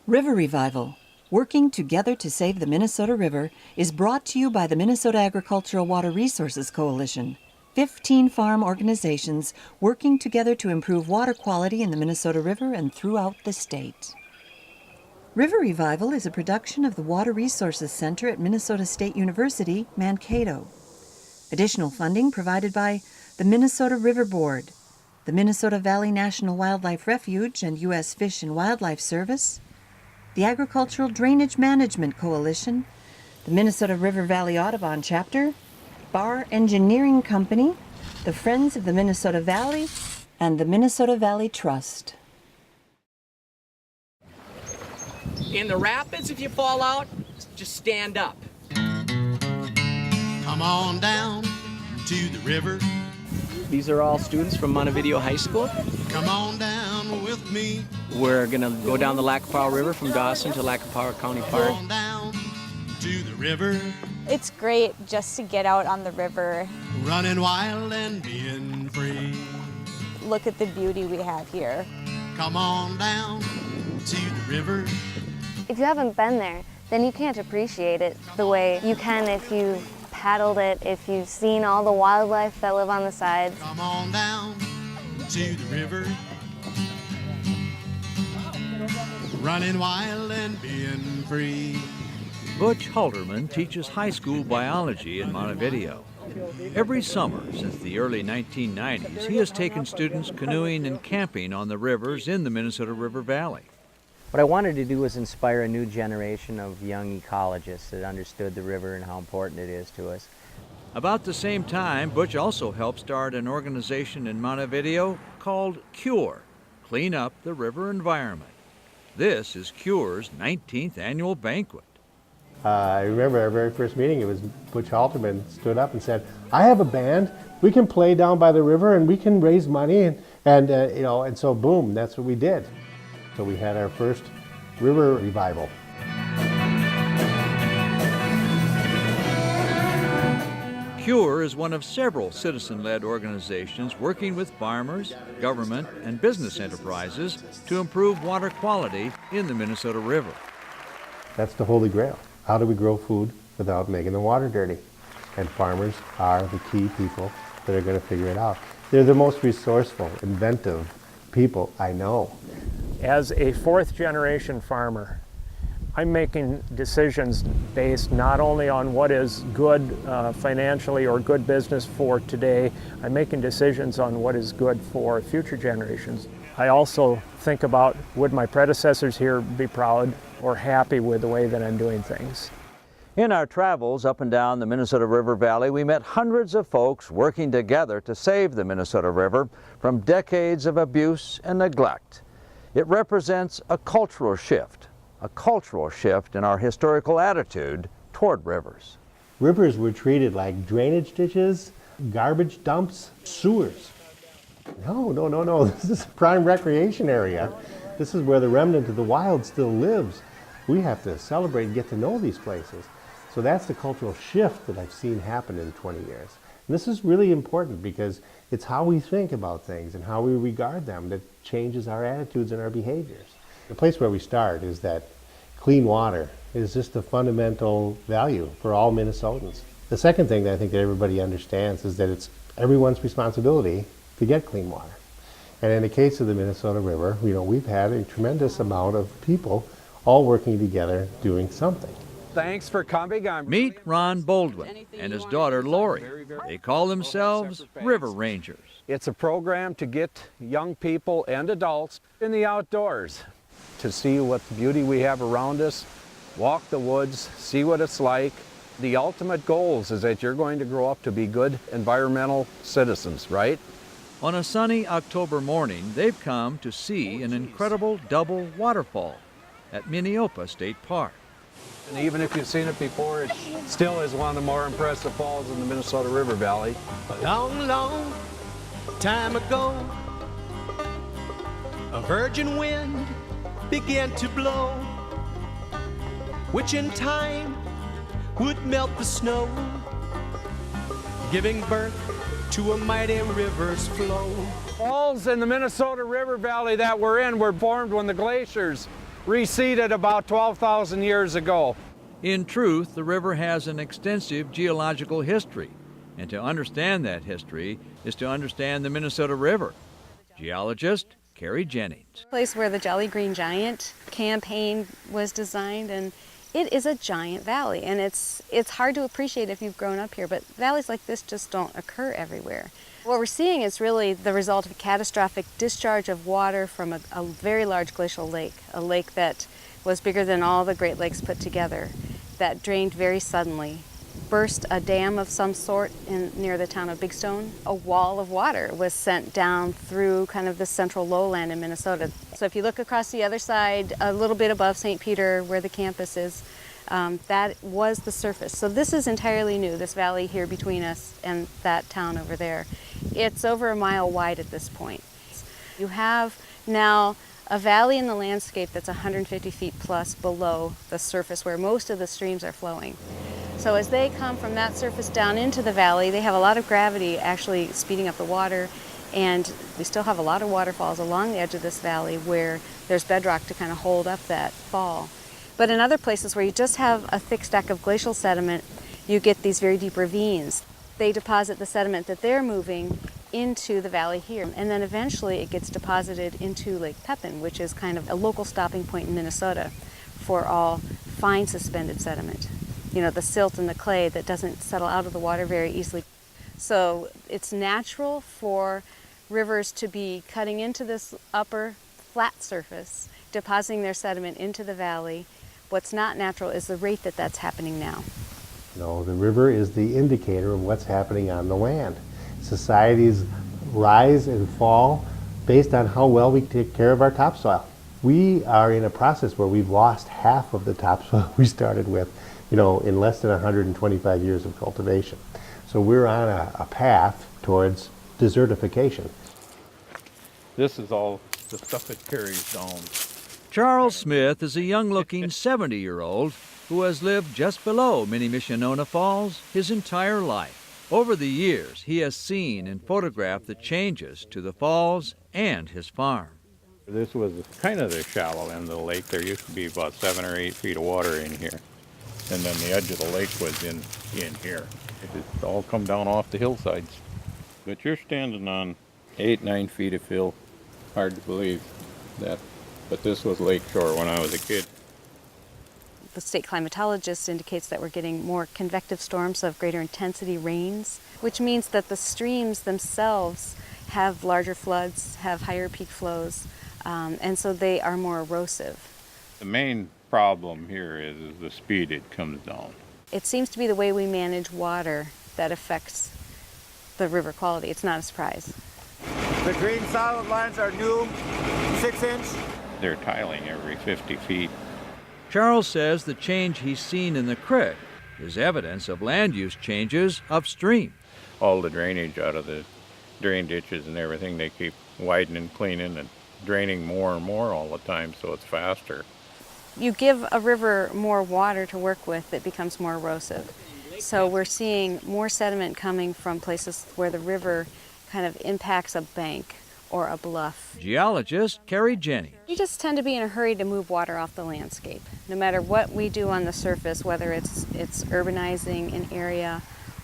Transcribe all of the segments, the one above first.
River Revival, Working Together to Save the Minnesota River, is brought to you by the Minnesota Agricultural Water Resources Coalition, 15 farm organizations working together to improve water quality in the Minnesota River and throughout the state. River Revival is a production of the Water Resources Center at Minnesota State University, Mankato. Additional funding provided by the Minnesota River Board, the Minnesota Valley National Wildlife Refuge and U.S. Fish and Wildlife Service, the Agricultural Drainage Management Coalition, the Minnesota River Valley Audubon Chapter, Barr Engineering Company, the Friends of the Minnesota Valley, and the Minnesota Valley Trust. In the rapids, if you fall out, just stand up. Come on down to the river. These are all students from Montevideo High School. Come on down with me. We're gonna go down the Lackapaw River from Dawson to Lackapaw County Park. Come on down to the river. It's great just to get out on the river. Running wild and being free. Look at the beauty we have here. Come on down to the river. If you haven't been there, then you can't appreciate it the way you can if you paddled it, if you've seen all the wildlife that live on the sides. Come on down to the river. Running wild and being free. Butch Halterman teaches high school biology in Montevideo. Every summer since the early 1990s, he has taken students canoeing and camping on the rivers in the Minnesota River Valley. What I wanted to do was inspire a new generation of young ecologists that understood the river and how important it is to us. About the same time, Butch also helped start an organization in Montevideo called CURE, Clean Up the River Environment. This is CURE's 19th annual banquet. I remember our very first meeting, it was Butch Halterman stood up and said, I have a band, we can play down by the river and we can raise money, and so boom, that's what we did. So we had our first river revival. CURE is one of several citizen-led organizations working with farmers, government, and business enterprises to improve water quality in the Minnesota River. That's the holy grail. How do we grow food without making the water dirty? And farmers are the key people that are going to figure it out. They're the most resourceful, inventive people I know. As a fourth-generation farmer, I'm making decisions based not only on what is good financially or good business for today, I'm making decisions on what is good for future generations. I also think about, would my predecessors here be proud or happy with the way that I'm doing things? In our travels up and down the Minnesota River Valley, we met hundreds of folks working together to save the Minnesota River from decades of abuse and neglect. It represents a cultural shift in our historical attitude toward rivers. Rivers were treated like drainage ditches, garbage dumps, sewers. No, this is a prime recreation area. This is where the remnant of the wild still lives. We have to celebrate and get to know these places. So that's the cultural shift that I've seen happen in 20 years. And this is really important because it's how we think about things and how we regard them that changes our attitudes and our behaviors. The place where we start is that clean water is just a fundamental value for all Minnesotans. The second thing that I think that everybody understands is that it's everyone's responsibility to get clean water. And in the case of the Minnesota River, we've had a tremendous amount of people all working together doing something. Thanks for coming. Meet Ron Baldwin and his daughter Lori. They call themselves River Rangers. It's a program to get young people and adults in the outdoors to see what beauty we have around us, walk the woods, see what it's like. The ultimate goals is that you're going to grow up to be good environmental citizens, right? On a sunny October morning, they've come to see an incredible double waterfall at Minneopa State Park. And even if you've seen it before, it still is one of the more impressive falls in the Minnesota River Valley. A long, long time ago, a virgin wind began to blow, which in time would melt the snow, giving birth to a mighty river's flow. Falls in the Minnesota River Valley that we're in were formed when the glaciers receded about 12,000 years ago. In truth, the river has an extensive geological history, and to understand that history is to understand the Minnesota River. Geologist Carrie Jennings. Place where the Jolly Green Giant campaign was designed, and it is a giant valley, and it's hard to appreciate if you've grown up here, but valleys like this just don't occur everywhere. What we're seeing is really the result of a catastrophic discharge of water from a very large glacial lake, a lake that was bigger than all the Great Lakes put together, that drained very suddenly, burst a dam of some sort near the town of Big Stone. A wall of water was sent down through kind of the central lowland in Minnesota. So if you look across the other side, a little bit above St. Peter where the campus is, that was the surface. So this is entirely new, this valley here between us and that town over there. It's over a mile wide at this point. You have now a valley in the landscape that's 150 feet plus below the surface where most of the streams are flowing. So as they come from that surface down into the valley, they have a lot of gravity actually speeding up the water, and we still have a lot of waterfalls along the edge of this valley where there's bedrock to kind of hold up that fall. But in other places where you just have a thick stack of glacial sediment, you get these very deep ravines. They deposit the sediment that they're moving into the valley here, and then eventually it gets deposited into Lake Pepin, which is kind of a local stopping point in Minnesota for all fine suspended sediment. You know, the silt and the clay that doesn't settle out of the water very easily. So it's natural for rivers to be cutting into this upper flat surface, depositing their sediment into the valley. What's not natural is the rate that that's happening now. No, the river is the indicator of what's happening on the land. Societies rise and fall based on how well we take care of our topsoil. We are in a process where we've lost half of the topsoil we started with, you know, in less than 125 years of cultivation. So we're on a path towards desertification. This is all the stuff it carries down. Charles Smith is a young-looking 70-year-old who has lived just below Minnemissionona Falls his entire life. Over the years, he has seen and photographed the changes to the falls and his farm. This was kind of the shallow end of the lake. There used to be about 7 or 8 feet of water in here. And then the edge of the lake was in here. It just all come down off the hillsides. But you're standing on 8, 9 feet of fill. Hard to believe that. But this was lake shore when I was a kid. The state climatologist indicates that we're getting more convective storms of greater intensity rains, which means that the streams themselves have larger floods, have higher peak flows, and so they are more erosive. The main problem here is the speed it comes down. It seems to be the way we manage water that affects the river quality. It's not a surprise. The green solid lines are new 6-inch. They're tiling every 50 feet. Charles says the change he's seen in the creek is evidence of land use changes upstream. All the drainage out of the drain ditches and everything, they keep widening, cleaning, and draining more and more all the time, so it's faster. You give a river more water to work with, it becomes more erosive. So we're seeing more sediment coming from places where the river kind of impacts a bank or a bluff. Geologist Carrie Jennings. We just tend to be in a hurry to move water off the landscape. No matter what we do on the surface, whether it's urbanizing an area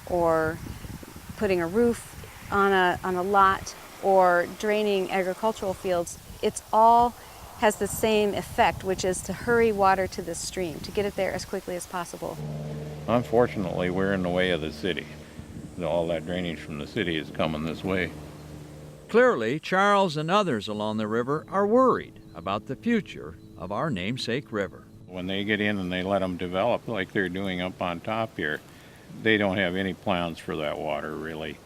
or putting a roof on a lot or draining agricultural fields, it's all has the same effect, which is to hurry water to the stream, to get it there as quickly as possible. Unfortunately, we're in the way of the city. All that drainage from the city is coming this way. Clearly, Charles and others along the river are worried about the future of our namesake river. When they get in and they let them develop like they're doing up on top here, they don't have any plans for that water, really.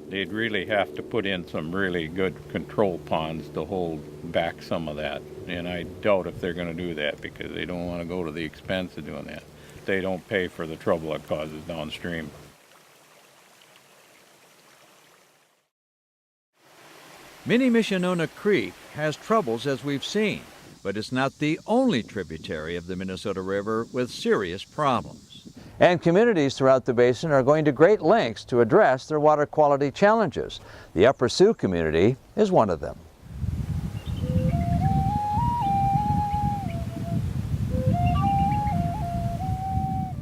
They'd really have to put in some really good control ponds to hold back some of that. And I doubt if they're going to do that because they don't want to go to the expense of doing that. They don't pay for the trouble it causes downstream. Minnemissionona Creek has troubles, as we've seen, but it's not the only tributary of the Minnesota River with serious problems. And communities throughout the basin are going to great lengths to address their water quality challenges. The Upper Sioux community is one of them.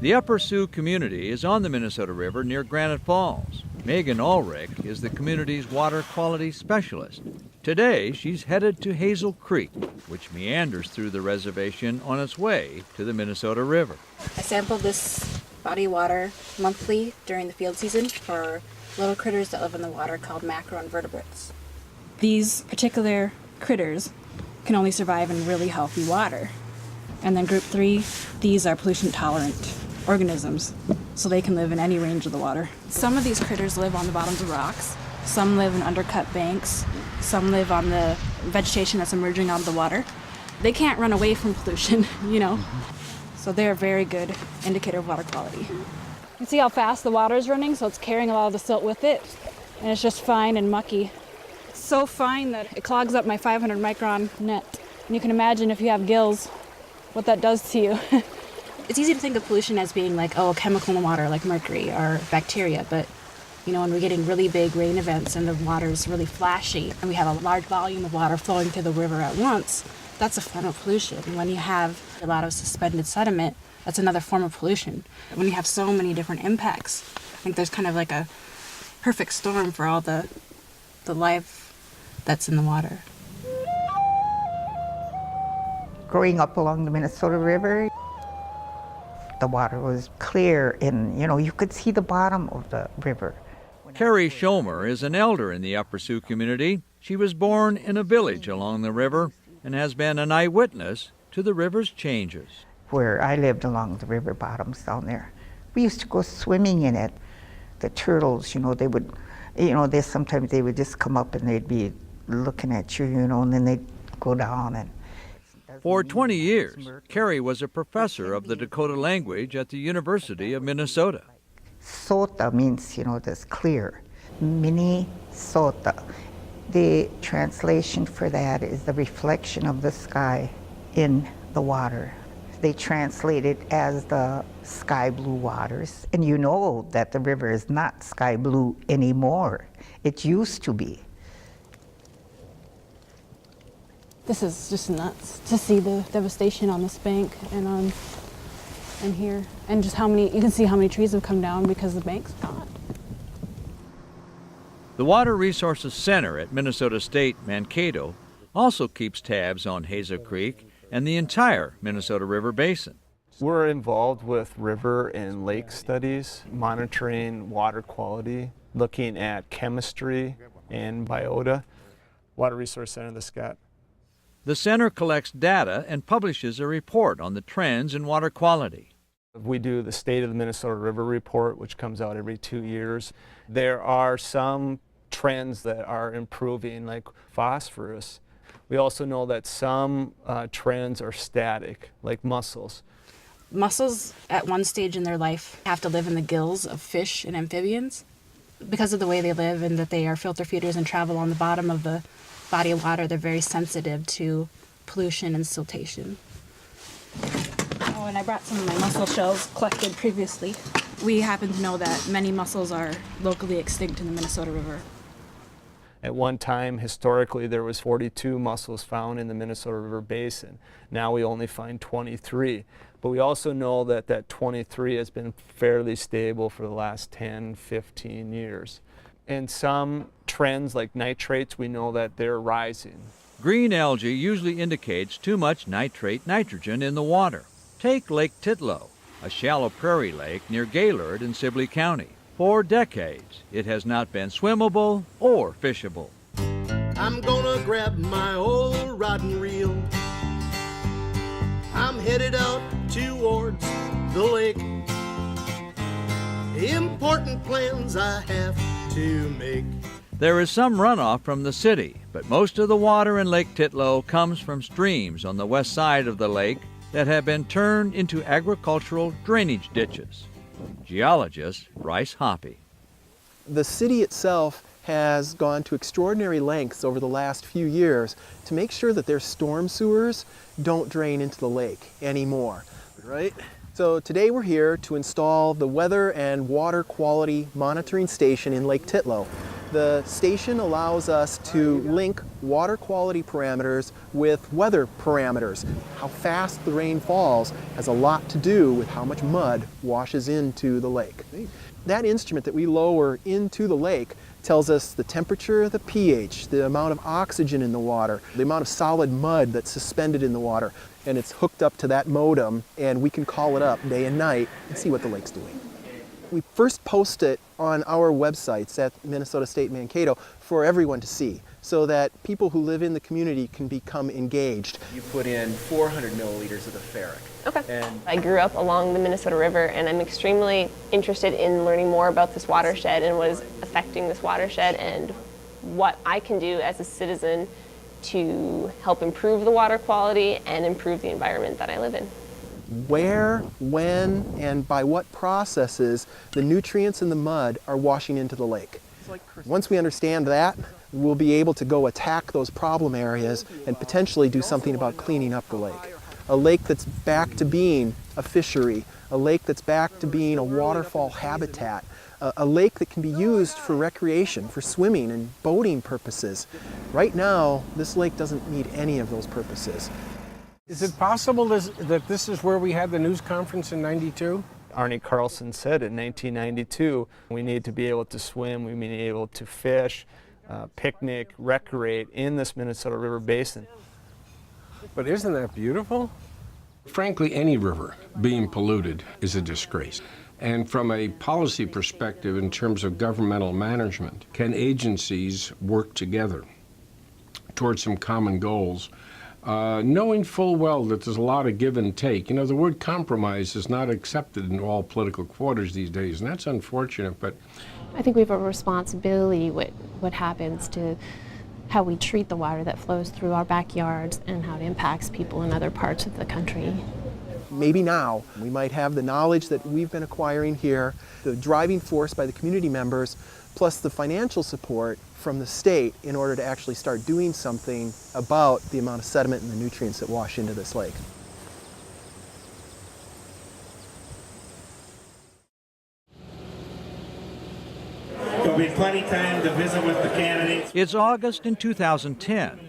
The Upper Sioux community is on the Minnesota River near Granite Falls. Megan Ulrich is the community's water quality specialist. Today, she's headed to Hazel Creek, which meanders through the reservation on its way to the Minnesota River. I sample this body of water monthly during the field season for little critters that live in the water called macroinvertebrates. These particular critters can only survive in really healthy water. And then group 3, these are pollution tolerant organisms, so they can live in any range of the water. Some of these critters live on the bottoms of rocks, some live in undercut banks, some live on the vegetation that's emerging out of the water. They can't run away from pollution, you know, so they're a very good indicator of water quality. You can see how fast the water is running, so it's carrying a lot of the silt with it, and it's just fine and mucky. It's so fine that it clogs up my 500 micron net. And you can imagine if you have gills, what that does to you. It's easy to think of pollution as being like, oh, a chemical in the water like mercury or bacteria, but you know, when we're getting really big rain events and the water is really flashy and we have a large volume of water flowing through the river at once, that's a form of pollution. And when you have a lot of suspended sediment, that's another form of pollution. When you have so many different impacts, I think there's kind of like a perfect storm for all the life that's in the water. Growing up along the Minnesota River, the water was clear and, you know, you could see the bottom of the river. Carrie Schomer is an elder in the Upper Sioux community. She was born in a village along the river and has been an eyewitness to the river's changes. Where I lived along the river bottoms down there, we used to go swimming in it. The turtles, you know, they would, you know, sometimes they would just come up and they'd be looking at you, you know, and then they'd go down. And for 20 years, Carrie was a professor of the Dakota language at the University of Minnesota. Sota means, you know, that's clear. Minnesota. The translation for that is the reflection of the sky in the water. They translate it as the sky blue waters. And you know that the river is not sky blue anymore. It used to be. This is just nuts to see the devastation on this bank and here, and just how many, you can see how many trees have come down because the bank's gone. The Water Resources Center at Minnesota State Mankato also keeps tabs on Hazel Creek and the entire Minnesota River Basin. We're involved with river and lake studies, monitoring water quality, looking at chemistry and biota. Water Resource Center, the SCOT. The center collects data and publishes a report on the trends in water quality. We do the State of the Minnesota River Report, which comes out every 2 years. There are some trends that are improving, like phosphorus. We also know that some trends are static, like mussels. Mussels, at one stage in their life, have to live in the gills of fish and amphibians because of the way they live and that they are filter feeders and travel on the bottom of the body of water. They're very sensitive to pollution and siltation. Oh, and I brought some of my mussel shells collected previously. We happen to know that many mussels are locally extinct in the Minnesota River. At one time, historically, there was 42 mussels found in the Minnesota River Basin. Now we only find 23. But we also know that that 23 has been fairly stable for the last 10, 15 years. And some trends like nitrates, we know that they're rising. Green algae usually indicates too much nitrate nitrogen in the water. Take Lake Titlow, a shallow prairie lake near Gaylord in Sibley County. For decades, it has not been swimmable or fishable. I'm gonna grab my old rod and reel. I'm headed out towards the lake. Important plans I have to make. There is some runoff from the city, but most of the water in Lake Titlow comes from streams on the west side of the lake that have been turned into agricultural drainage ditches. Geologist Bryce Hoppy. The city itself has gone to extraordinary lengths over the last few years to make sure that their storm sewers don't drain into the lake anymore, right? So today we're here to install the weather and water quality monitoring station in Lake Titlow. The station allows us to link water quality parameters with weather parameters. How fast the rain falls has a lot to do with how much mud washes into the lake. That instrument that we lower into the lake tells us the temperature, the pH, the amount of oxygen in the water, the amount of solid mud that's suspended in the water. And it's hooked up to that modem, and we can call it up day and night and see what the lake's doing. We first post it on our websites at Minnesota State Mankato for everyone to see, so that people who live in the community can become engaged. You put in 400 milliliters of the ferric. Okay. And I grew up along the Minnesota River, and I'm extremely interested in learning more about this watershed and what is affecting this watershed and what I can do as a citizen to help improve the water quality and improve the environment that I live in. Where, when, and by what processes the nutrients in the mud are washing into the lake. Once we understand that, we'll be able to go attack those problem areas and potentially do something about cleaning up the lake. A lake that's back to being a fishery, a lake that's back to being a waterfall habitat, a lake that can be used for recreation, for swimming and boating purposes. Right now, this lake doesn't meet any of those purposes. Is it possible that this is where we had the news conference in '92? Arnie Carlson said in 1992, we need to be able to swim, we need to be able to fish, picnic, recreate in this Minnesota River Basin. But isn't that beautiful? Frankly, any river being polluted is a disgrace. And from a policy perspective, in terms of governmental management, can agencies work together towards some common goals, knowing full well that there's a lot of give and take? You know, the word compromise is not accepted in all political quarters these days, and that's unfortunate. But I think we have a responsibility with what happens to how we treat the water that flows through our backyards and how it impacts people in other parts of the country. Maybe now we might have the knowledge that we've been acquiring here, the driving force by the community members, plus the financial support from the state in order to actually start doing something about the amount of sediment and the nutrients that wash into this lake. There'll be plenty of time to visit with the candidates. It's August in 2010.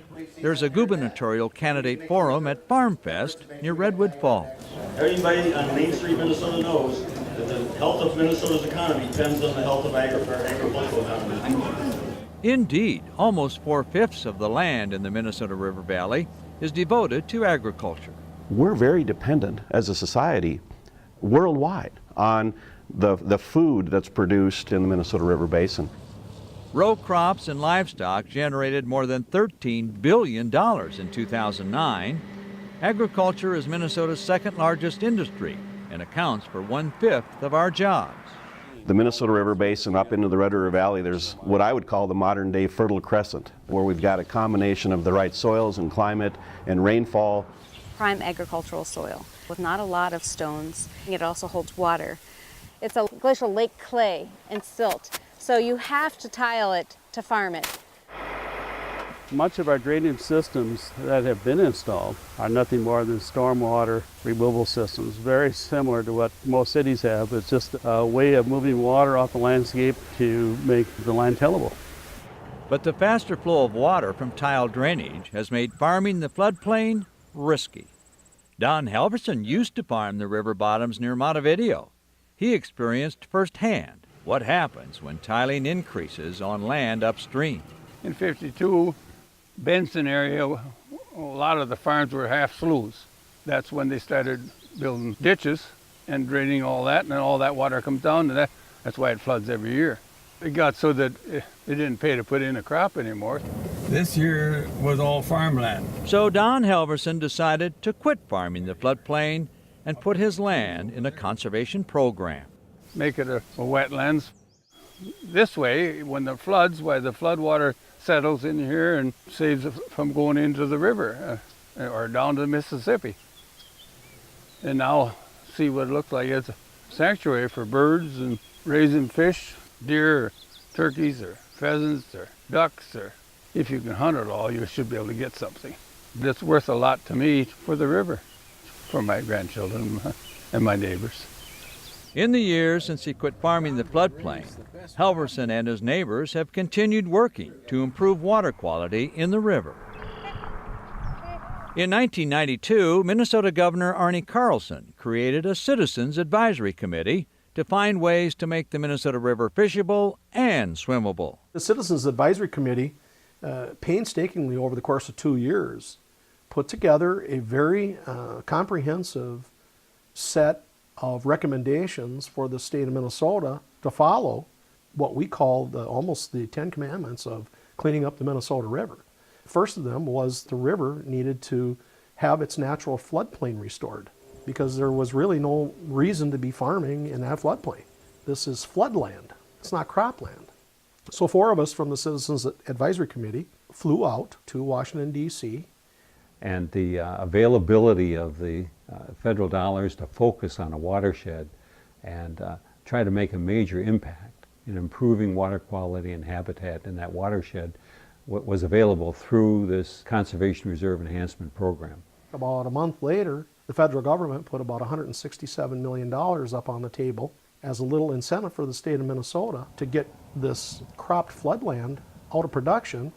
There's a gubernatorial candidate forum at Farm Fest near Redwood Falls. Everybody on Main Street, Minnesota knows that the health of Minnesota's economy depends on the health of our agricultural economy. Indeed, almost 4/5 of the land in the Minnesota River Valley is devoted to agriculture. We're very dependent as a society worldwide on the food that's produced in the Minnesota River Basin. Row crops and livestock generated more than $13 billion in 2009. Agriculture is Minnesota's second largest industry and accounts for 1/5 of our jobs. The Minnesota River Basin up into the Red River Valley, there's what I would call the modern day Fertile Crescent, where we've got a combination of the right soils and climate and rainfall. Prime agricultural soil with not a lot of stones. It also holds water. It's a glacial lake clay and silt, so you have to tile it to farm it. Much of our drainage systems that have been installed are nothing more than stormwater removal systems, very similar to what most cities have. It's just a way of moving water off the landscape to make the land tillable. But the faster flow of water from tile drainage has made farming the floodplain risky. Don Halverson used to farm the river bottoms near Montevideo. He experienced firsthand what happens when tiling increases on land upstream. In '52, Benson area, a lot of the farms were half sloughs. That's when they started building ditches and draining all that, and then all that water comes down, and that's why it floods every year. It got so that it didn't pay to put in a crop anymore. This year was all farmland. So Don Halverson decided to quit farming the floodplain and put his land in a conservation program. Make it a wetlands. This way, when the floods, the flood water settles in here and saves it from going into the river or down to the Mississippi. And now see what it looks like. It's a sanctuary for birds and raising fish, deer, or turkeys, or pheasants, or ducks, or if you can hunt it all, you should be able to get something. It's worth a lot to me for the river, for my grandchildren and my neighbors. In the years since he quit farming the floodplain, Halverson and his neighbors have continued working to improve water quality in the river. In 1992, Minnesota Governor Arne Carlson created a Citizens Advisory Committee to find ways to make the Minnesota River fishable and swimmable. The Citizens Advisory Committee painstakingly over the course of 2 years put together a very comprehensive set of recommendations for the state of Minnesota to follow, what we call almost the 10 Commandments of cleaning up the Minnesota River. First of them was the river needed to have its natural floodplain restored because there was really no reason to be farming in that floodplain. This is floodland, it's not cropland. So 4 of us from the Citizens Advisory Committee flew out to Washington, D.C. And the availability of the federal dollars to focus on a watershed and try to make a major impact in improving water quality and habitat in that watershed was available through this Conservation Reserve Enhancement Program. About a month later, the federal government put about $167 million up on the table as a little incentive for the state of Minnesota to get this cropped floodland out of production.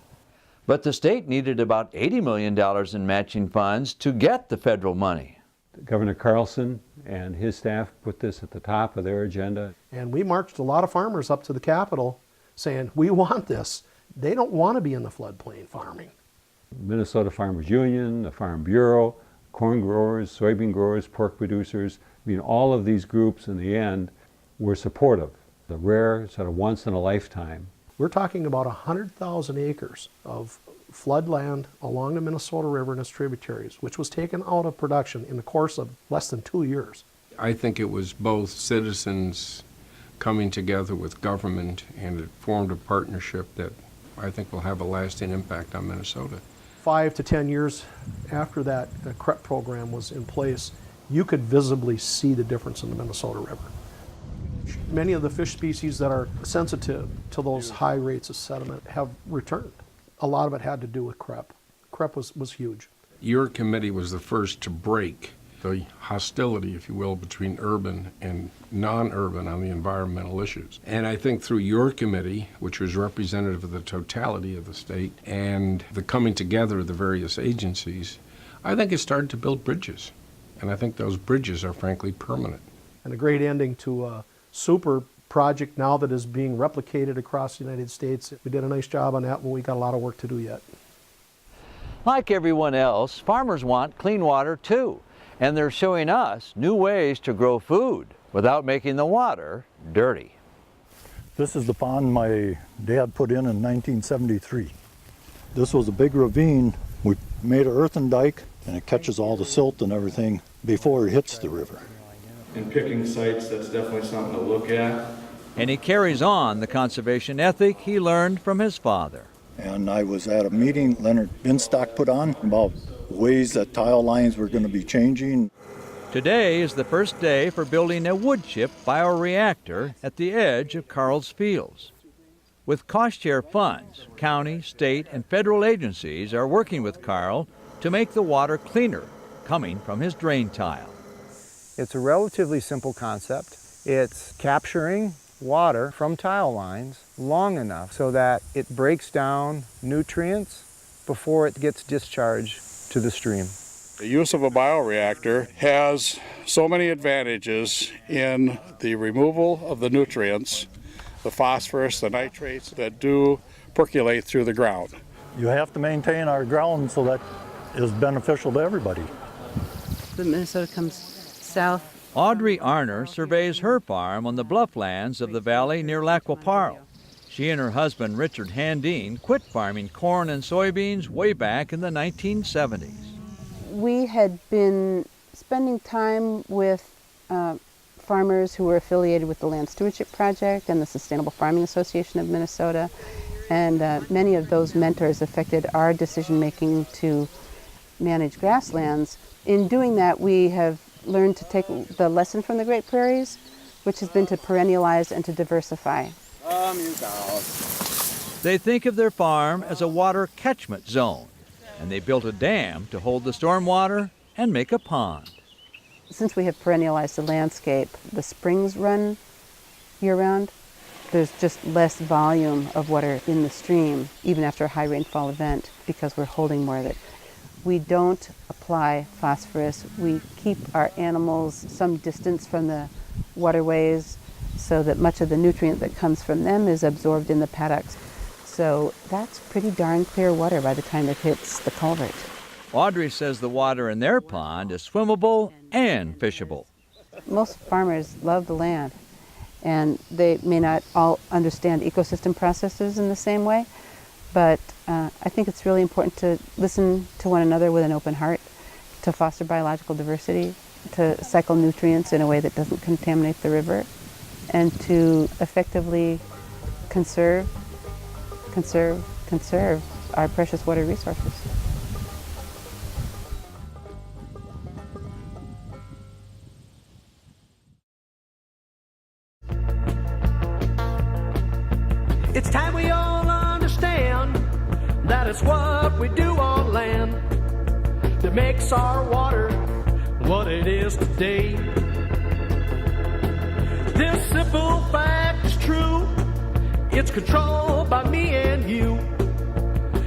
But the state needed about $80 million in matching funds to get the federal money. Governor Carlson and his staff put this at the top of their agenda. And we marched a lot of farmers up to the Capitol saying, we want this. They don't want to be in the floodplain farming. Minnesota Farmers Union, the Farm Bureau, corn growers, soybean growers, pork producers, all of these groups in the end were supportive. The rare sort of once in a lifetime. We're talking about 100,000 acres of floodland along the Minnesota River and its tributaries, which was taken out of production in the course of less than 2 years. I think it was both citizens coming together with government, and it formed a partnership that I think will have a lasting impact on Minnesota. 5 to 10 years after that CREP program was in place, you could visibly see the difference in the Minnesota River. Many of the fish species that are sensitive to those high rates of sediment have returned. A lot of it had to do with CREP. CREP was huge. Your committee was the first to break the hostility, if you will, between urban and non-urban on the environmental issues. And I think through your committee, which was representative of the totality of the state, and the coming together of the various agencies, I think it started to build bridges. And I think those bridges are frankly permanent. And a great ending to a super project now that is being replicated across the United States. We did a nice job on that, but we got a lot of work to do yet. Like everyone else, farmers want clean water too. And they're showing us new ways to grow food without making the water dirty. This is the pond my dad put in 1973. This was a big ravine. We made an earthen dike, and it catches all the silt and everything before it hits the river. In picking sites, that's definitely something to look at. And he carries on the conservation ethic he learned from his father. And I was at a meeting Leonard Binstock put on about ways that tile lines were going to be changing. Today is the first day for building a wood chip bioreactor at the edge of Carl's Fields. With cost share funds, county, state, and federal agencies are working with Carl to make the water cleaner coming from his drain tile. It's a relatively simple concept. It's capturing water from tile lines long enough so that it breaks down nutrients before it gets discharged to the stream. The use of a bioreactor has so many advantages in the removal of the nutrients, the phosphorus, the nitrates that do percolate through the ground. You have to maintain our ground so that is beneficial to everybody. The Minnesota comes south. Audrey Arner surveys her farm on the blufflands of the valley near Lac qui Parle. She and her husband, Richard Handine, quit farming corn and soybeans way back in the 1970s. We had been spending time with farmers who were affiliated with the Land Stewardship Project and the Sustainable Farming Association of Minnesota, and many of those mentors affected our decision-making to manage grasslands. In doing that, we have learned to take the lesson from the Great Prairies, which has been to perennialize and to diversify. They think of their farm as a water catchment zone, and they built a dam to hold the storm water and make a pond. since we have perennialized the landscape, the springs run year-round. There's just less volume of water in the stream, even after a high rainfall event, because we're holding more of it. We don't apply phosphorus. We keep our animals some distance from the waterways so that much of the nutrient that comes from them is absorbed in the paddocks. So that's pretty darn clear water by the time it hits the culvert. Audrey says the water in their pond is swimmable and fishable. Most farmers love the land, and they may not all understand ecosystem processes in the same way, but I think it's really important to listen to one another with an open heart, to foster biological diversity, to cycle nutrients in a way that doesn't contaminate the river, and to effectively conserve our precious water resources. It's time we all understand that it's what we do on land that makes our water what it is today. This simple fact is true. It's controlled by me and you.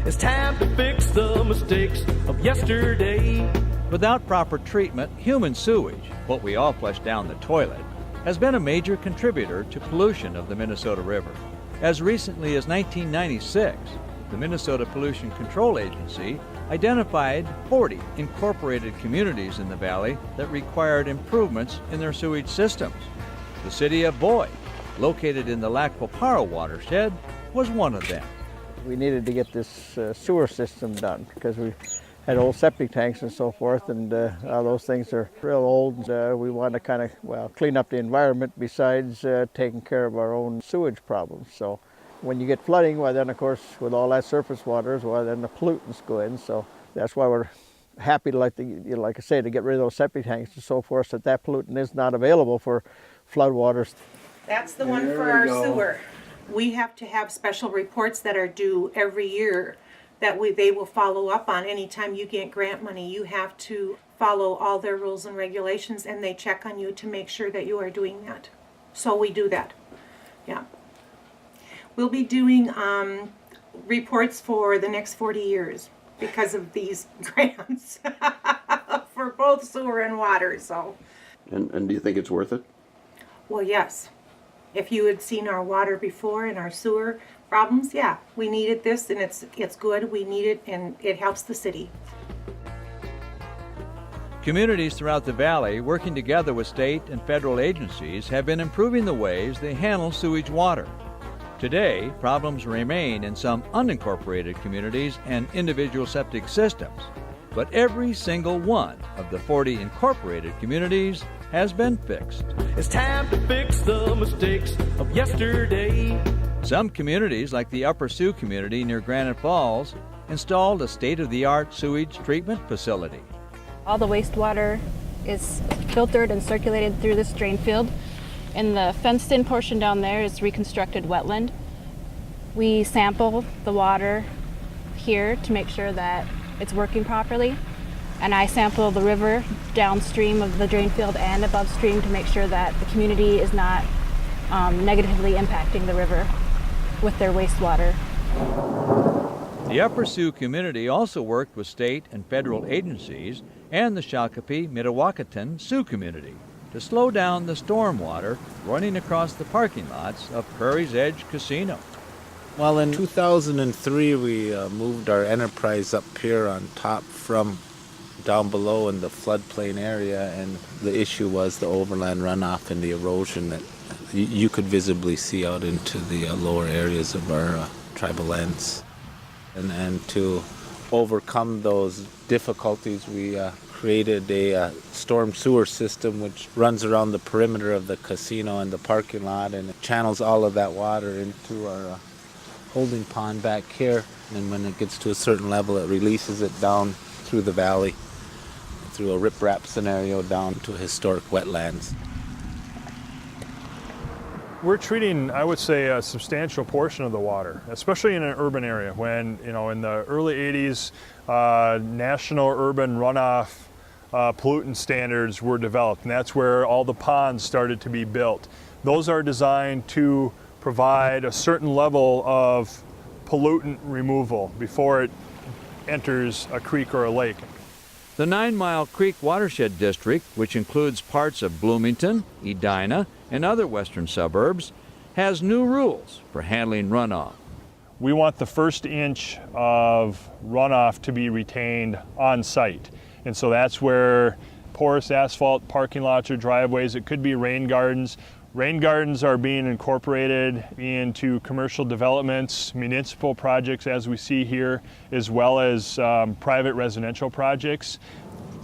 It's time to fix the mistakes of yesterday. Without proper treatment, human sewage, what we all flush down the toilet, has been a major contributor to pollution of the Minnesota River. As recently as 1996, the Minnesota Pollution Control Agency identified 40 incorporated communities in the valley that required improvements in their sewage systems. The city of Boyd, located in the Lac Piparo watershed, was one of them. We needed to get this sewer system done because we had old septic tanks and so forth, and all those things are real old. We want to kind of, clean up the environment besides taking care of our own sewage problems. So when you get flooding, then of course with all that surface waters, then the pollutants go in. So that's why we're happy to, like I say, to get rid of those septic tanks and so forth, so that pollutant is not available for floodwaters. That's the one for our sewer. We have to have special reports that are due every year that they will follow up on. Anytime you get grant money, you have to follow all their rules and regulations, and they check on you to make sure that you are doing that. So we do that. Yeah. We'll be doing reports for the next 40 years because of these grants for both sewer and water. So. And do you think it's worth it? Well, yes. If you had seen our water before and our sewer problems, yeah, we needed this, and it's good. We need it, and it helps the city. Communities throughout the valley, working together with state and federal agencies, have been improving the ways they handle sewage water. Today, problems remain in some unincorporated communities and individual septic systems, but every single one of the 40 incorporated communities has been fixed. It's time to fix the mistakes of yesterday. Some communities, like the Upper Sioux community near Granite Falls, installed a state-of-the-art sewage treatment facility. All the wastewater is filtered and circulated through this drain field, and the fenced-in portion down there is reconstructed wetland. We sample the water here to make sure that it's working properly, and I sample the river downstream of the drain field and above stream to make sure that the community is not negatively impacting the river with their wastewater. The Upper Sioux community also worked with state and federal agencies and the Shakopee-Mdewakanton Sioux community to slow down the stormwater running across the parking lots of Prairie's Edge Casino. Well, in 2003, we moved our enterprise up here on top from down below in the floodplain area, and the issue was the overland runoff and the erosion that you could visibly see out into the lower areas of our tribal lands. And to overcome those difficulties, we created a storm sewer system which runs around the perimeter of the casino and the parking lot, and it channels all of that water into our holding pond back here, and when it gets to a certain level it releases it down through the valley through a riprap scenario down to historic wetlands. We're treating, I would say, a substantial portion of the water, especially in an urban area. When, in the early 80s, national urban runoff pollutant standards were developed, and that's where all the ponds started to be built. Those are designed to provide a certain level of pollutant removal before it enters a creek or a lake. The 9 Mile Creek Watershed District, which includes parts of Bloomington, Edina, and other western suburbs, has new rules for handling runoff. We want the first inch of runoff to be retained on site. And so that's where porous asphalt parking lots or driveways, it could be rain gardens. Rain gardens are being incorporated into commercial developments, municipal projects as we see here, as well as private residential projects.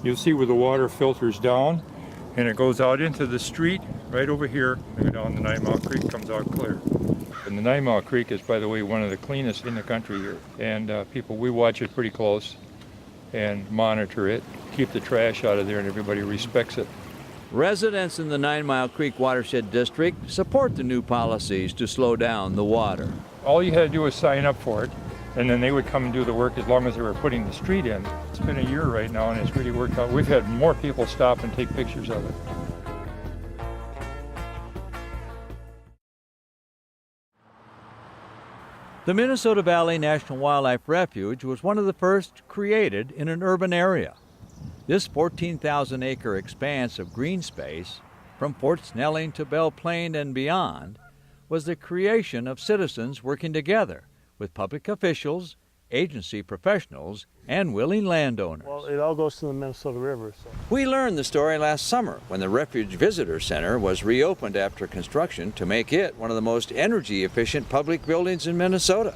You'll see where the water filters down and it goes out into the street right over here. And down the 9 Mile Creek comes out clear. And the 9 Mile Creek is, by the way, one of the cleanest in the country here. And we watch it pretty close and monitor it, keep the trash out of there, and everybody respects it. Residents in the 9 Mile Creek Watershed District support the new policies to slow down the water. All you had to do was sign up for it, and then they would come and do the work as long as they were putting the street in. It's been a year right now, and it's really worked out. We've had more people stop and take pictures of it. The Minnesota Valley National Wildlife Refuge was one of the first created in an urban area. This 14,000-acre expanse of green space, from Fort Snelling to Belle Plaine and beyond, was the creation of citizens working together with public officials, agency professionals, and willing landowners. Well, it all goes to the Minnesota River. So. We learned the story last summer when the Refuge Visitor Center was reopened after construction to make it one of the most energy-efficient public buildings in Minnesota.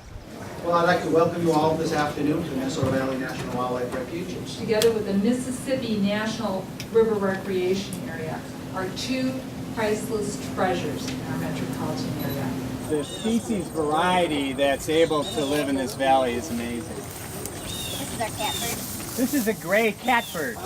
Well, I'd like to welcome you all this afternoon to Minnesota Valley National Wildlife Refuge. Together with the Mississippi National River Recreation Area are two priceless treasures in our metropolitan area. The species variety that's able to live in this valley is amazing. This is our catbird. This is a gray catbird.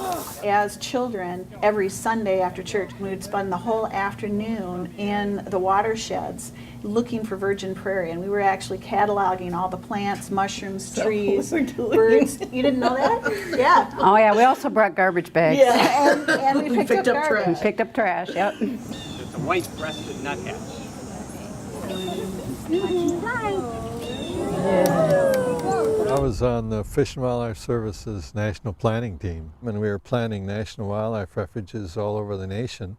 As children, every Sunday after church, we would spend the whole afternoon in the watersheds looking for virgin prairie, and we were actually cataloging all the plants, mushrooms, trees, birds. You didn't know that? Yeah. Oh yeah, we also brought garbage bags. Yeah, and we picked up garbage. We picked up trash, yep. It's a white-breasted nuthatch. I was on the Fish and Wildlife Service's national planning team, and we were planning national wildlife refuges all over the nation.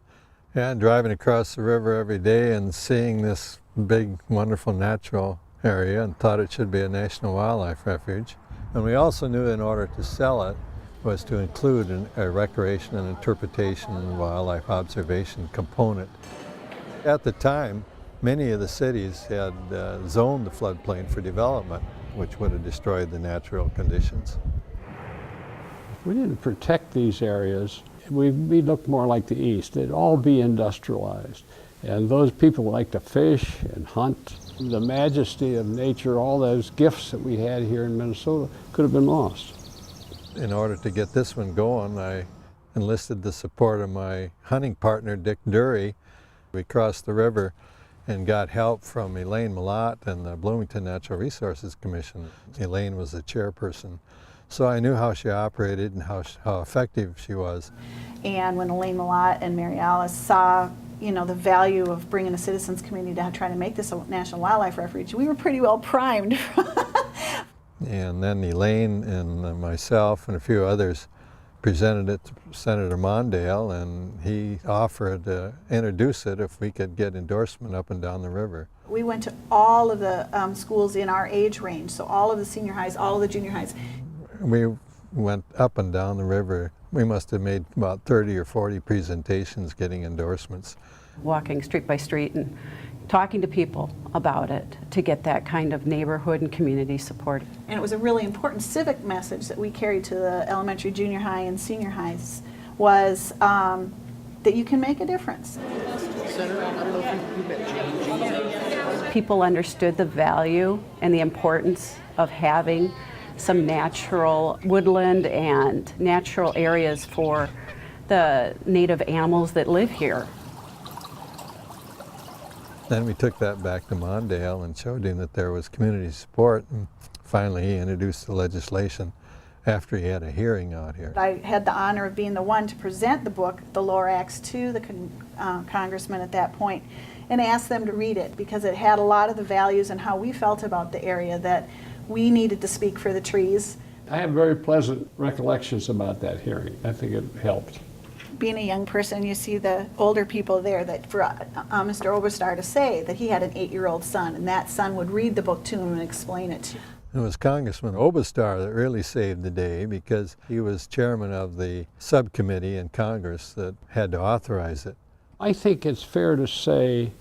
And driving across the river every day and seeing this big, wonderful natural area, and thought it should be a national wildlife refuge. And we also knew in order to sell it was to include a recreation and interpretation and wildlife observation component. At the time, many of the cities had zoned the floodplain for development, which would have destroyed the natural conditions. If we didn't protect these areas, we'd look more like the East. It'd all be industrialized. And those people like to fish and hunt. The majesty of nature, all those gifts that we had here in Minnesota could have been lost. In order to get this one going, I enlisted the support of my hunting partner, Dick Dury. We crossed the river and got help from Elaine Malott and the Bloomington Natural Resources Commission. Elaine was the chairperson. So I knew how she operated and how effective she was. And when Elaine Malott and Mary Alice saw, the value of bringing a citizens committee to try to make this a national wildlife refuge, we were pretty well primed. And then Elaine and myself and a few others presented it to Senator Mondale, and he offered to introduce it if we could get endorsement up and down the river. We went to all of the schools in our age range, so all of the senior highs, all of the junior highs. We went up and down the river. We must have made about 30 or 40 presentations getting endorsements. Walking street by street and talking to people about it to get that kind of neighborhood and community support. And it was a really important civic message that we carried to the elementary, junior high, and senior highs was that you can make a difference. People understood the value and the importance of having some natural woodland and natural areas for the native animals that live here. Then we took that back to Mondale and showed him that there was community support, and finally he introduced the legislation after he had a hearing out here. I had the honor of being the one to present the book, The Lorax, to the congressman at that point and asked them to read it because it had a lot of the values and how we felt about the area, that we needed to speak for the trees. I have very pleasant recollections about that hearing. I think it helped. Being a young person, you see the older people there, that for Mr. Oberstar to say that he had an 8-year-old son and that son would read the book to him and explain it to him. It was Congressman Oberstar that really saved the day because he was chairman of the subcommittee in Congress that had to authorize it. I think it's fair to say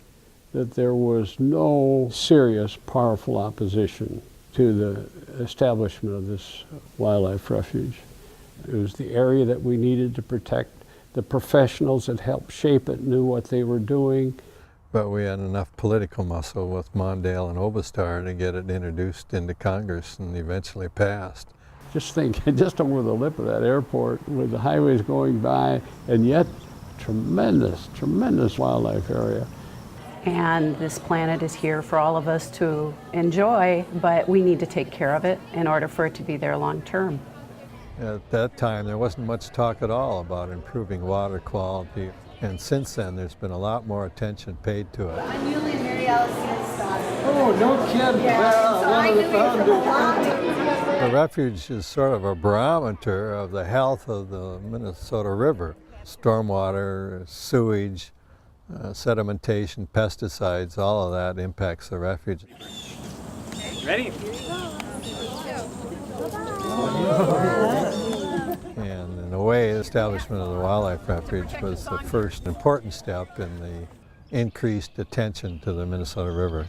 that there was no serious, powerful opposition to the establishment of this wildlife refuge. It was the area that we needed to protect. The professionals that helped shape it knew what they were doing. But we had enough political muscle with Mondale and Oberstar to get it introduced into Congress and eventually passed. Just think, just over the lip of that airport with the highways going by, and yet tremendous, tremendous wildlife area. And this planet is here for all of us to enjoy, but we need to take care of it in order for it to be there long term. At that time, there wasn't much talk at all about improving water quality. And since then, there's been a lot more attention paid to it. I'm Julie and Mary Alice's daughter. Oh, no kidding. Yeah, so I knew you from a long time. The refuge is sort of a barometer of the health of the Minnesota River. Stormwater, sewage, sedimentation, pesticides, all of that impacts the refuge. Ready? And in a way, the establishment of the wildlife refuge was the first important step in the increased attention to the Minnesota River.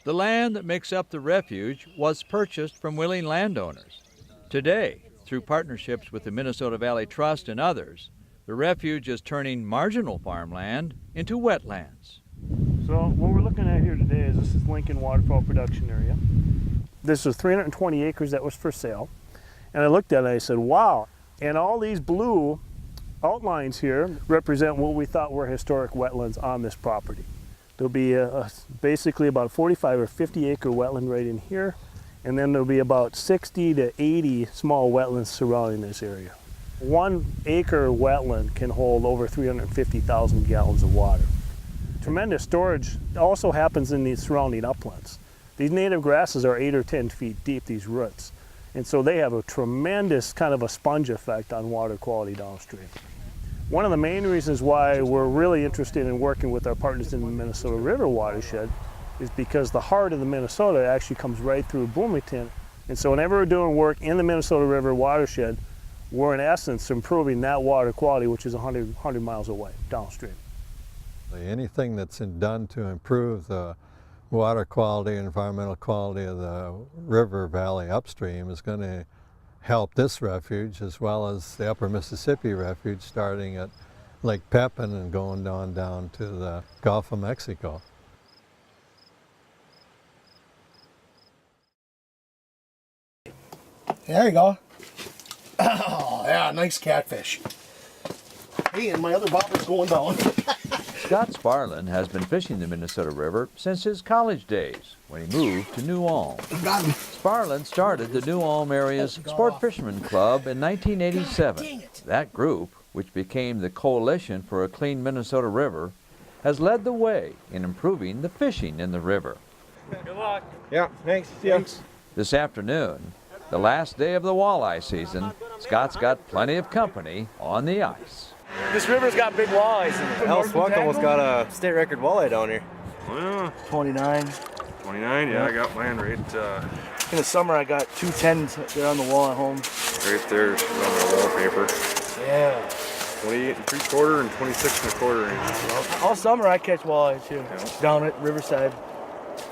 The land that makes up the refuge was purchased from willing landowners. Today, through partnerships with the Minnesota Valley Trust and others, the refuge is turning marginal farmland into wetlands. So what we're looking at here today is this is Lincoln Waterfowl Production Area. This was 320 acres that was for sale. And I looked at it and I said, wow. And all these blue outlines here represent what we thought were historic wetlands on this property. There'll be basically about a 45 or 50 acre wetland right in here. And then there'll be about 60 to 80 small wetlands surrounding this area. 1 acre wetland can hold over 350,000 gallons of water. Tremendous storage also happens in these surrounding uplands. These native grasses are 8 or 10 feet deep, these roots. And so they have a tremendous kind of a sponge effect on water quality downstream. One of the main reasons why we're really interested in working with our partners in the Minnesota River watershed is because the heart of the Minnesota actually comes right through Bloomington. And so whenever we're doing work in the Minnesota River watershed, we're in essence improving that water quality, which is 100 miles away downstream. Anything that's done to improve the water quality and environmental quality of the river valley upstream is going to help this refuge as well as the Upper Mississippi refuge, starting at Lake Pepin and going down to the Gulf of Mexico. There you go. Oh, yeah, nice catfish. Hey, and my other bobber's going down. Scott Sparlin has been fishing the Minnesota River since his college days when he moved to New Ulm. Sparlin started the New Ulm area's Sport Fishermen Club in 1987. That group, which became the Coalition for a Clean Minnesota River, has led the way in improving the fishing in the river. Good luck. Yeah, thanks. Thanks. This afternoon, the last day of the walleye season, Scott's got plenty of company on the ice. This river's got big walleyes in it. Al Swuck almost got a state record walleye down here. Well, 29. 29, yeah, I got mine right. In the summer, I got 210s there on the wall at home. Right there on the wallpaper. Yeah. 28 3/4 and 26 1/4 inches. All summer, I catch walleye too. Yeah. Down at Riverside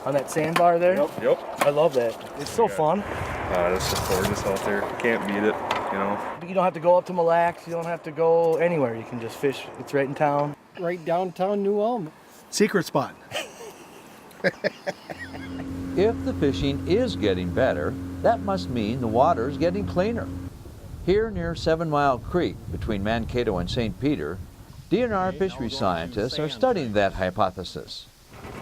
on that sandbar there. Yep. I love that. It's so fun. It's just gorgeous out there. Can't beat it, you know. You don't have to go up to Mille Lacs. You don't have to go anywhere. You can just fish. It's right in town. Right downtown New Ulm. Secret spot. If the fishing is getting better, that must mean the water's getting cleaner. Here near 7 Mile Creek, between Mankato and St. Peter, DNR fishery scientists are studying that hypothesis.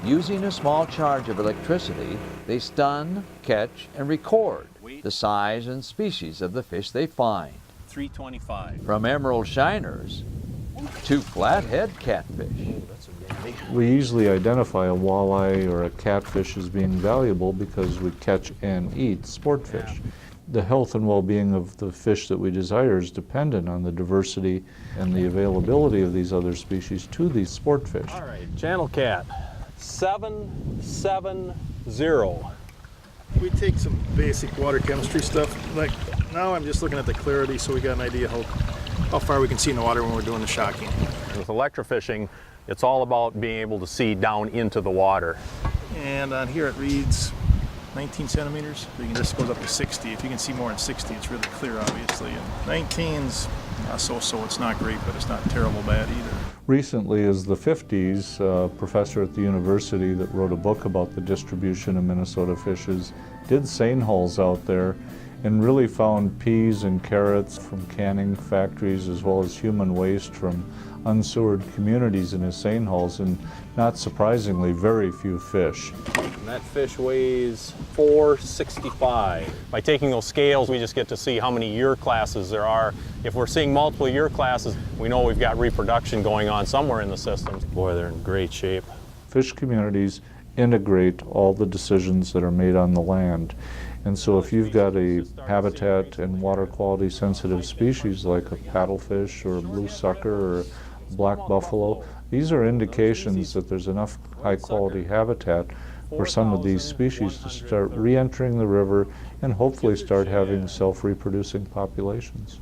Using a small charge of electricity, they stun, catch, and record the size and species of the fish they find. $3.25. From emerald shiners to flathead catfish. We easily identify a walleye or a catfish as being valuable because we catch and eat sport fish. The health and well-being of the fish that we desire is dependent on the diversity and the availability of these other species to these sport fish. All right, channel cat, 770. We take some basic water chemistry stuff. Like now I'm just looking at the clarity so we got an idea how far we can see in the water when we're doing the shocking. With electrofishing, it's all about being able to see down into the water. And on here it reads 19 centimeters. This goes up to 60. If you can see more than 60, it's really clear, obviously. And 19's so-so. It's not great, but it's not terrible bad either. Recently, as the 50s, a professor at the university that wrote a book about the distribution of Minnesota fishes did seine hulls out there and really found peas and carrots from canning factories as well as human waste from unsewered communities in his seine hulls, and not surprisingly, very few fish. And that fish weighs 465. By taking those scales, we just get to see how many year classes there are. If we're seeing multiple year classes, we know we've got reproduction going on somewhere in the system. Boy, they're in great shape. Fish communities integrate all the decisions that are made on the land. And so if you've got a habitat and water quality sensitive species like a paddlefish or a blue sucker or black buffalo, these are indications that there's enough high quality habitat for some of these species to start re-entering the river and hopefully start having self-reproducing populations.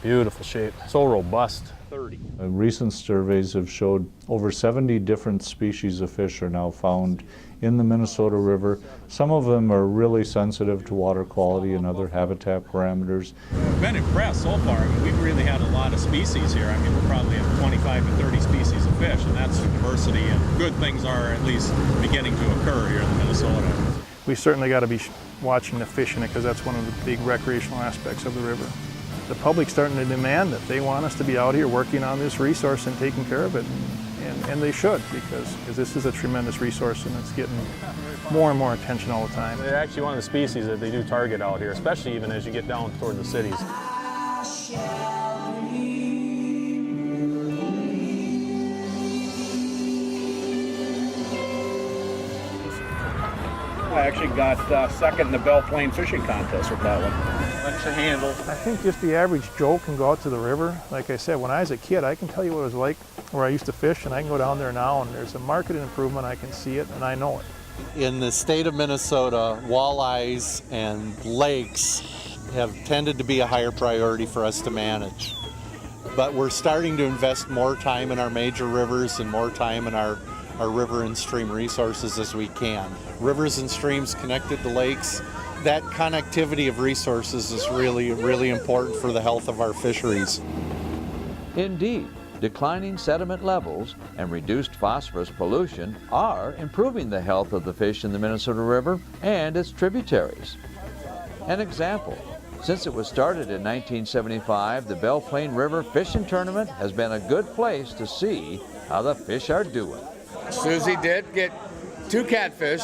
Beautiful shape, so robust. 30. Recent surveys have showed over 70 different species of fish are now found in the Minnesota River. Some of them are really sensitive to water quality and other habitat parameters. I've been impressed so far. I mean, we've really had a lot of species here. I mean, we're probably at 25 to 30 species of fish, and that's diversity, and good things are at least beginning to occur here in Minnesota. We certainly got to be watching the fish in it because that's one of the big recreational aspects of the river. The public's starting to demand that they want us to be out here working on this resource and taking care of it, and they should, because this is a tremendous resource and it's getting more and more attention all the time. They're actually one of the species that they do target out here, especially even as you get down toward the cities. I actually got second in the Belle Plaine fishing contest with that one. That's a handle. I think just the average Joe can go out to the river. Like I said, when I was a kid, I can tell you what it was like where I used to fish, and I can go down there now, and there's a marked improvement. I can see it, and I know it. In the state of Minnesota, walleyes and lakes have tended to be a higher priority for us to manage. But we're starting to invest more time in our major rivers and more time in our river and stream resources as we can. Rivers and streams connected to lakes, that connectivity of resources is really, really important for the health of our fisheries. Indeed, declining sediment levels and reduced phosphorus pollution are improving the health of the fish in the Minnesota River and its tributaries. An example, since it was started in 1975, the Belle Plaine River Fishing Tournament has been a good place to see how the fish are doing. Susie did get 2 catfish.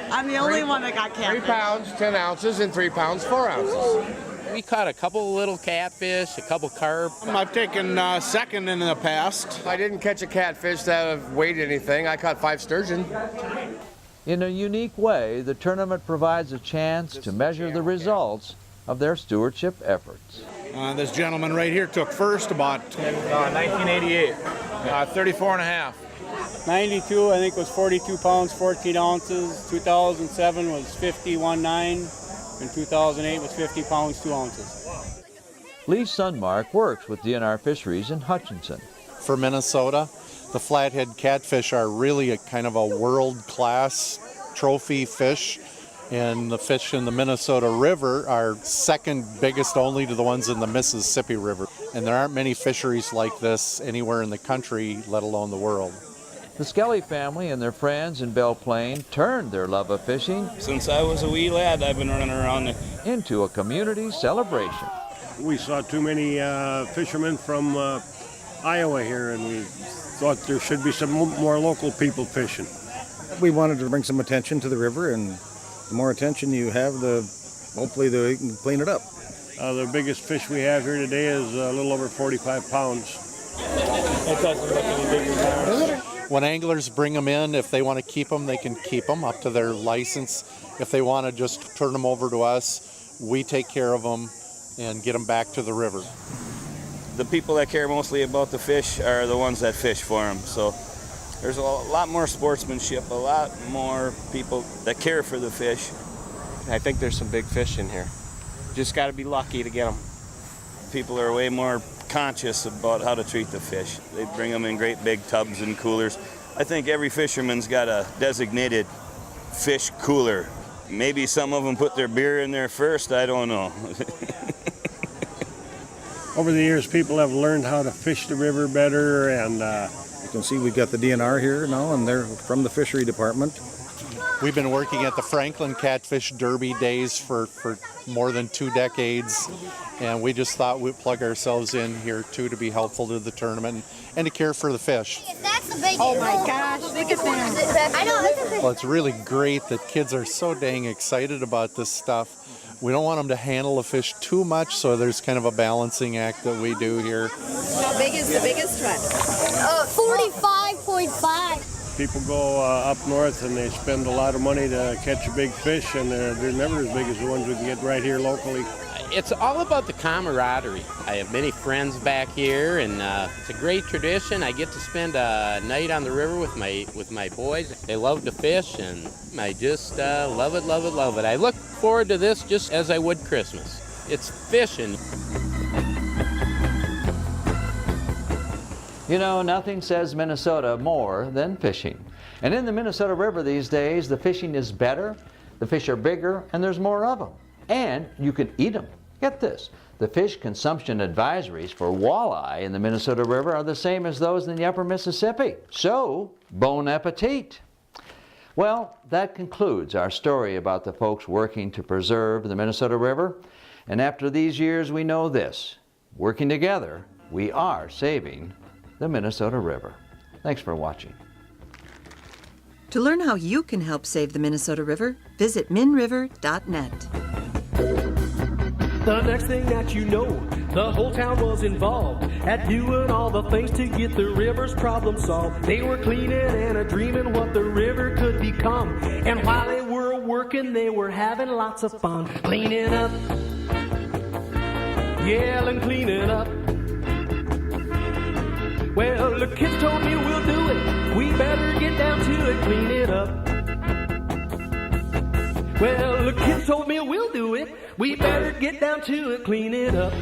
I'm the only one that got catfish. 3 pounds, 10 ounces, and 3 pounds, 4 ounces. We caught a couple little catfish, a couple carp. I've taken second in the past. I didn't catch a catfish that weighed anything. I caught 5 sturgeon. In a unique way, the tournament provides a chance to measure the results of their stewardship efforts. This gentleman right here took first about 1988, 34 and a half. 92, I think, was 42 pounds, 14 ounces. 2007 was 51.9, and 2008 was 50 pounds, 2 ounces. Lee Sunmark works with DNR Fisheries in Hutchinson. For Minnesota, the flathead catfish are really a kind of a world-class trophy fish, and the fish in the Minnesota River are second biggest only to the ones in the Mississippi River. And there aren't many fisheries like this anywhere in the country, let alone the world. The Skelly family and their friends in Belle Plaine turned their love of fishing, Since I was a wee lad, I've been running around there. into a community celebration. We saw too many fishermen from Iowa here, and we thought there should be some more local people fishing. We wanted to bring some attention to the river, and the more attention you have, the hopefully they can clean it up. The biggest fish we have here today is a little over 45 pounds. It doesn't look any bigger now. When anglers bring them in, if they want to keep them, they can keep them up to their license. If they want to just turn them over to us, we take care of them and get them back to the river. The people that care mostly about the fish are the ones that fish for them. So there's a lot more sportsmanship, a lot more people that care for the fish. I think there's some big fish in here. Just got to be lucky to get them. People are way more conscious about how to treat the fish. They bring them in great big tubs and coolers. I think every fisherman's got a designated fish cooler. Maybe some of them put their beer in there first, I don't know. Over the years, people have learned how to fish the river better, and you can see we've got the DNR here now, and they're from the fishery department. We've been working at the Franklin Catfish Derby days for more than 2 decades, and we just thought we'd plug ourselves in here too to be helpful to the tournament and to care for the fish. That's the biggest. Oh my gosh, biggest one. I know. Well, it's really great that kids are so dang excited about this stuff. We don't want them to handle the fish too much, so there's kind of a balancing act that we do here. How big is the biggest one? 45.5. people go up north and they spend a lot of money to catch a big fish, and they're never as big as the ones we can get right here locally. It's all about the camaraderie. I have many friends back here, and it's a great tradition. I get to spend a night on the river with my boys. They love to fish, and I just love it, love it, love it. I look forward to this just as I would Christmas. It's fishing. You know, nothing says Minnesota more than fishing. And in the Minnesota River these days, the fishing is better, the fish are bigger, and there's more of them. And you can eat them. Get this, the fish consumption advisories for walleye in the Minnesota River are the same as those in the upper Mississippi. So, bon appetit. Well, that concludes our story about the folks working to preserve the Minnesota River. And after these years, we know this: working together, we are saving the Minnesota River. Thanks for watching. To learn how you can help save the Minnesota River, visit minriver.net. The next thing that you know, the whole town was involved at doing all the things to get the river's problem solved. They were cleaning and a-dreaming what the river could become. And while they were working, they were having lots of fun. Cleaning up, yelling, cleaning up. Well, the kids told me we'll do it. We better get down to it, clean it up. Well, the kids told me we'll do it. We better get down to it, clean it up.